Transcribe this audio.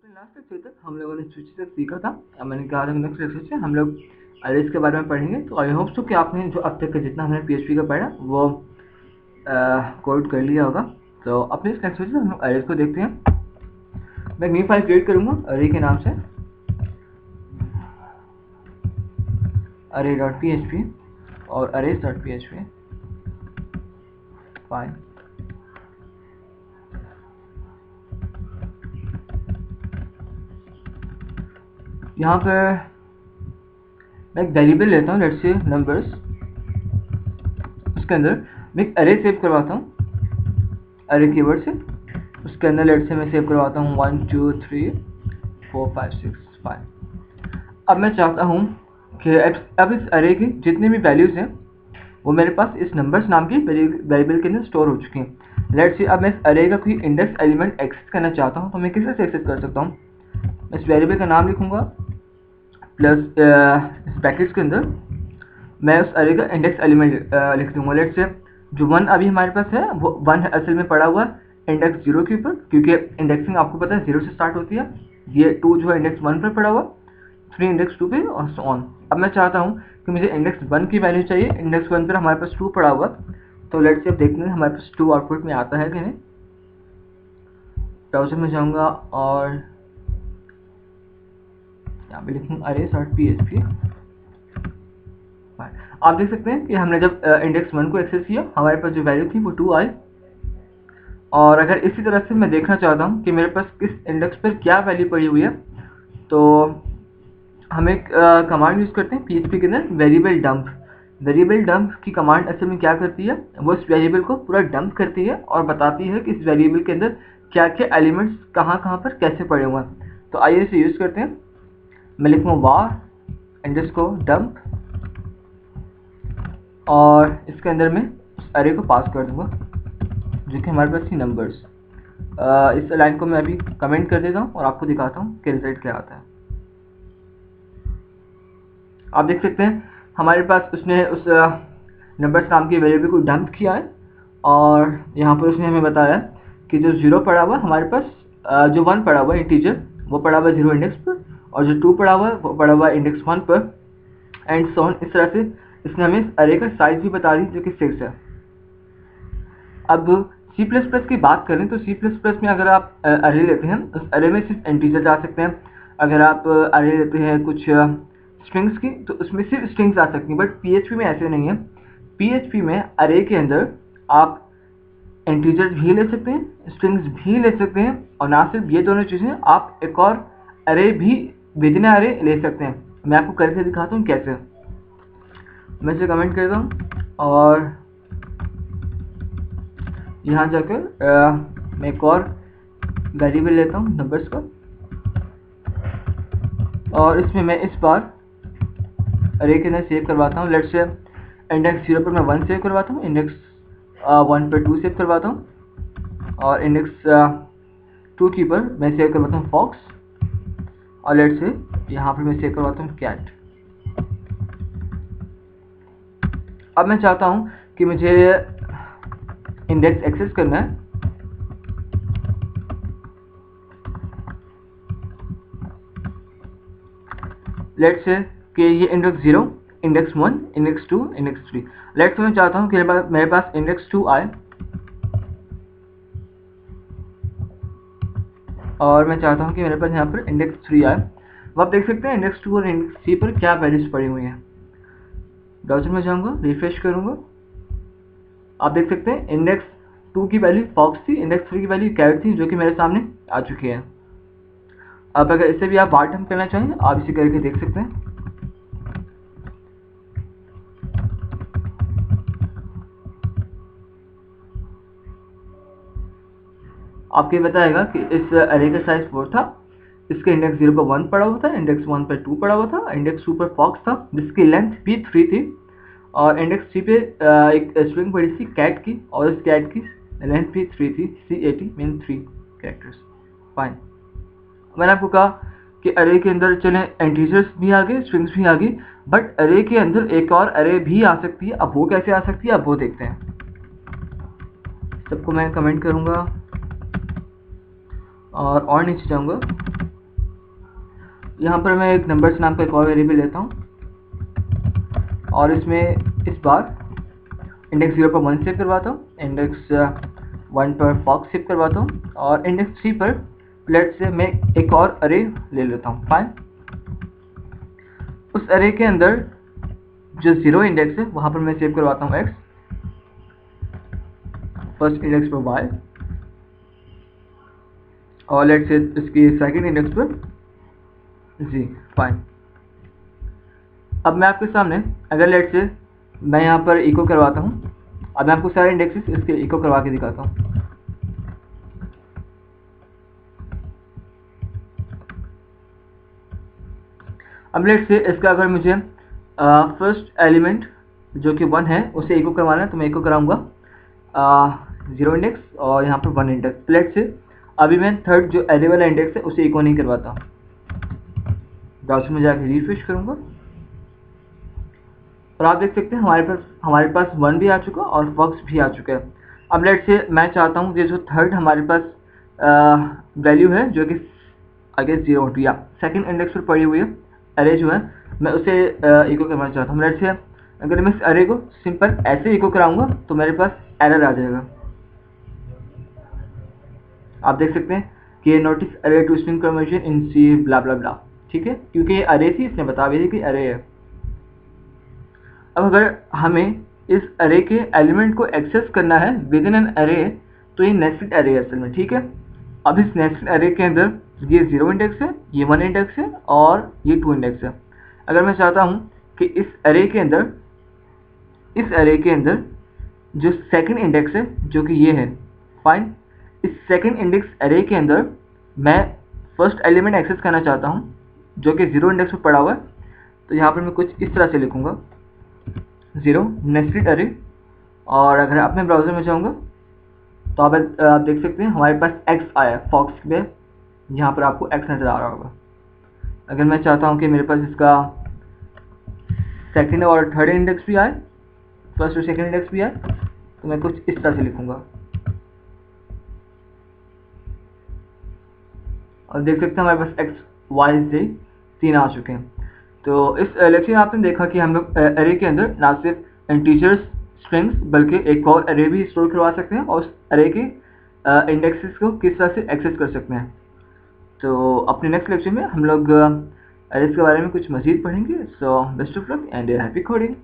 अपने last lecture तक हम लोगों ने स्विच तक सीखा था। अब मैंने कहा था नेक्स्ट लेक्चर से हम लोग अरेज के बारे में पढ़ेंगे। तो आई होप सो कि आपने जो अब तक का जितना हमने पीएचपी का पढ़ा वो कोड कर लिया होगा। तो अपने इस लेक्चर से हम लोग अरेज को देखते हैं। मैं न्यू फाइल क्रिएट करूंगा अरे के नाम से, array.php और arrays.php फाइल। यहाँ पे मैं एक वेरिएबल लेता हूँ, लेट्स से नंबर्स। उसके अंदर मैं एक अरे सेव करवाता हूँ अरे कीवर्ड से। उसके अंदर लेट्स से मैं सेव करवाता हूँ 1 2 3 4 5 6 5। अब मैं चाहता हूँ कि अब इस अरे की जितनी भी वैल्यूज हैं वो मेरे पास इस नंबर्स नाम की वेरिएबल के अंदर स्टोर हो चुकी हैं। लेट्स से अब मैं इस अरे का कोई इंडेक्स एलिमेंट एक्सेस करना चाहता हूँ, तो मैं किस तरह से एक्सेस कर सकता हूँ। मैं इस वेरिएबल का नाम लिखूंगा प्लस इस ब्रैकेट्स के अंदर मैं उस अरे का इंडेक्स एलिमेंट लिख दूंगा। लेट्स से जो 1 अभी हमारे पास है वो 1 असल में पड़ा हुआ इंडेक्स 0 के ऊपर, क्योंकि इंडेक्सिंग आपको पता है 0 से स्टार्ट होती है। ये 2 जो है इंडेक्स 1 पर पड़ा हुआ, 3 इंडेक्स 2 पे और सो ऑन। अब मैं चाहता हूँ कि मुझे इंडेक्स 1 की वैल्यू चाहिए। इंडेक्स 1 पर हमारे पास 2 पड़ा हुआ, तो लेट्स से अब देखते हैं हमारे पास 2 आउटपुट में आता है कि नहीं। ब्राउज़र में जाऊँगा और यहाँ पे लिखूँ arrays.php। आप देख सकते हैं कि हमने जब इंडेक्स 1 को एक्सेस किया हमारे पास जो वैल्यू थी वो 2 आई। और अगर इसी तरह से मैं देखना चाहता हूँ कि मेरे पास किस इंडेक्स पर क्या वैल्यू पड़ी हुई है, तो हम एक कमांड यूज़ करते हैं पीएचपी के अंदर, वेरिएबल डंप। वेरिएबल डंप की कमांड असल में क्या करती है, वो इस वेरिएबल को पूरा डंप करती है और बताती है कि इस वेरिएबल के अंदर क्या क्या एलिमेंट्स कहाँ कहाँ पर कैसे पड़े हुए हैं। तो आइए इसे यूज़ करते हैं। मैं लिखूँगा var अंडरस्कोर डंप और इसके अंदर मैं अरे को पास कर दूंगा जो कि हमारे पास थी नंबर्स। इस लाइन को मैं अभी कमेंट कर देता हूँ और आपको दिखाता हूँ कि रिजल्ट क्या आता है। आप देख सकते हैं हमारे पास उसने उस नंबर्स नाम के वेरिएबल को डंप किया है और यहाँ पर उसने हमें बताया कि जो 0 पड़ा हुआ हमारे पास, जो 1 पड़ा हुआ इंटीजर वो पड़ा हुआ 0 इंडेक्स पर, और जो 2 पड़ा हुआ वो पड़ा हुआ इंडेक्स 1 पर, एंड सो ऑन। इस तरह से इसने हमें अरे का साइज भी बता दी जो कि 6 है। अब C++ की बात करें तो C++ में अगर आप अरे लेते हैं उस अरे में सिर्फ इंटीजर जा सकते हैं। अगर आप अरे लेते हैं कुछ स्ट्रिंग्स की तो उसमें सिर्फ स्ट्रिंग्स आ सकती हैं, बट PHP में ऐसे नहीं है। PHP में अरे के अंदर आप इंटीजर भी ले सकते हैं, स्ट्रिंग्स भी ले सकते हैं, और ना सिर्फ ये दोनों चीज़ें, आप एक और अरे भी विदिन अरे ले सकते हैं। मैं आपको करके दिखाता हूँ कैसे। मैं इसे कमेंट करता हूँ और यहाँ जाकर मैं एक और वेरिएबल लेता हूँ नंबर्स का, और इसमें मैं इस बार अरे के अंदर सेव करवाता हूँ। लेट्स से इंडेक्स 0 पर मैं 1 सेव करवाता हूँ, इंडेक्स 1 पर 2 सेव करवाता हूँ, और इंडेक्स 2 की पर मैं सेव करवाता हूँ फॉक्स, और लेट्स से यहाँ पर मैं सेव करवाता हूँ कैट। अब मैं चाहता हूँ कि मुझे इंडेक्स एक्सेस करना है। लेट्स से कि ये index 0, index 1, index 2, index 3। Let's say मैं चाहता हूँ कि मेरे पास इंडेक्स 2 आए, और मैं चाहता हूँ कि मेरे पास यहाँ पर इंडेक्स 3 आए। अब आप देख सकते हैं इंडेक्स 2 और इंडेक्स 3 पर क्या वैल्यूज पड़ी हुई हैं। ब्राउज़र में जाऊँगा, रिफ्रेश करूँगा, आप देख सकते हैं इंडेक्स 2 की वैल्यू फॉक्स थी, इंडेक्स 3 की वैल्यू कैट थी, जो कि मेरे सामने आ चुकी है। अब अगर इसे भी आप बार डंप करना चाहें आप इसे करके देख सकते हैं। आपको बताएगा कि इस अरे का साइज 4 था, इसके इंडेक्स 0 पर 1 पड़ा हुआ था, इंडेक्स 1 पर 2 पड़ा हुआ था, इंडेक्स 2 पर फॉक्स था जिसकी लेंथ भी 3 थी, और इंडेक्स 3 पे एक स्ट्रिंग पड़ी थी कैट की, और इस कैट की लेंथ भी 3 थी, C80 मीन 3 कैरेक्टर्स। फाइन। मैंने आपको कहा कि अरे के अंदर चले इंटीजर्स भी आ गए, स्ट्रिंग्स भी आ गई, बट अरे के अंदर एक और अरे भी आ सकती है। अब वो कैसे आ सकती है अब वो देखते हैं। सबको मैं कमेंट करूँगा और नीचे जाऊँगा यहाँ पर मैं एक नंबर्स नाम का एक और वेरिएबल लेता हूँ और इसमें इस बार इंडेक्स 0 पर 1 सेव करवाता हूँ, इंडेक्स 1 पर फॉक्स सेव करवाता हूँ और इंडेक्स 3 पर लेट्स से मैं एक और अरे ले लेता हूँ। फाइन, उस अरे के अंदर जो 0 इंडेक्स है वहाँ पर मैं सेव करवाता हूँ x, फर्स्ट इंडेक्स पर y और लेट्स से इसकी सेकंड इंडेक्स पर z। फाइन, अब मैं आपके सामने अगर लेट्स से मैं यहाँ पर इको करवाता हूँ, अब मैं आपको सारे इंडेक्सेस इसके इको करवा के दिखाता हूँ। अब लेट्स से इसका अगर मुझे फर्स्ट एलिमेंट जो कि 1 है उसे इको करवाना है तो मैं इको कराऊंगा 0 इंडेक्स और यहाँ पर 1 इंडेक्स। लेट्स से अभी मैं थर्ड जो एरे वाला इंडेक्स है उसे इको नहीं करवाता, ब्राउज़र में जाकर रिफ्रेश करूंगा और आप देख सकते हैं हमारे पास 1 भी आ चुका और फॉक्स भी आ चुका है। अब लेट्स से मैं चाहता हूँ कि जो थर्ड हमारे पास वैल्यू है जो कि आगे 0 या सेकंड इंडेक्स पर पड़ी हुई है अरे जो है मैं उसे इको करना चाहता हूँ। लेट्स से अगर मैं इस अरे को सिंपल ऐसे इको कराऊंगा तो मेरे पास एरर आ जाएगा। आप देख सकते हैं कि ये नोटिस अरे टू स्ट्रिंग कन्वर्जन इन सी ब्ला ब्ला ब्ला, ठीक है, क्योंकि ये अरे थी इसने बता भी दी कि अरे है। अब अगर हमें इस अरे के एलिमेंट को एक्सेस करना है विद इन एन अरे तो ये नेस्टेड अरे है असल में, ठीक है। अब इस नेस्टेड अरे के अंदर ये 0 इंडेक्स है, ये 1 इंडेक्स है और ये 2 इंडेक्स है। अगर मैं चाहता हूँ कि इस अरे के अंदर जो सेकंड इंडेक्स है जो कि ये है, फाइन, इस सेकंड इंडेक्स अरे के अंदर मैं फर्स्ट एलिमेंट एक्सेस करना चाहता हूँ जो कि 0 इंडेक्स पर पड़ा हुआ है, तो यहाँ पर मैं कुछ इस तरह से लिखूंगा 0 नेस्टेड अरे और अगर अपने ब्राउज़र में जाऊँगा तो आप देख सकते हैं हमारे पास x आया फॉक्स में, यहाँ पर आपको x नज़र आ रहा होगा। अगर मैं चाहता हूँ कि मेरे पास इसका सेकंड और थर्ड इंडेक्स भी आए, फर्स्ट और सेकंड इंडेक्स भी आए, तो मैं कुछ इस तरह से लिखूंगा और देख सकते हैं हमारे पास x y z 3 आ चुके हैं। तो इस लेक्चर में आपने देखा कि हम लोग अरे के अंदर ना सिर्फ इंटीजर्स स्ट्रिंग्स बल्कि एक और अरे भी स्टोर करवा सकते हैं और उस अरे के इंडेक्सेस को किस तरह से एक्सेस कर सकते हैं। तो अपने नेक्स्ट लेक्चर में हम लोग अरेज के बारे में कुछ मज़ीद पढ़ेंगे। So best of luck and happy coding.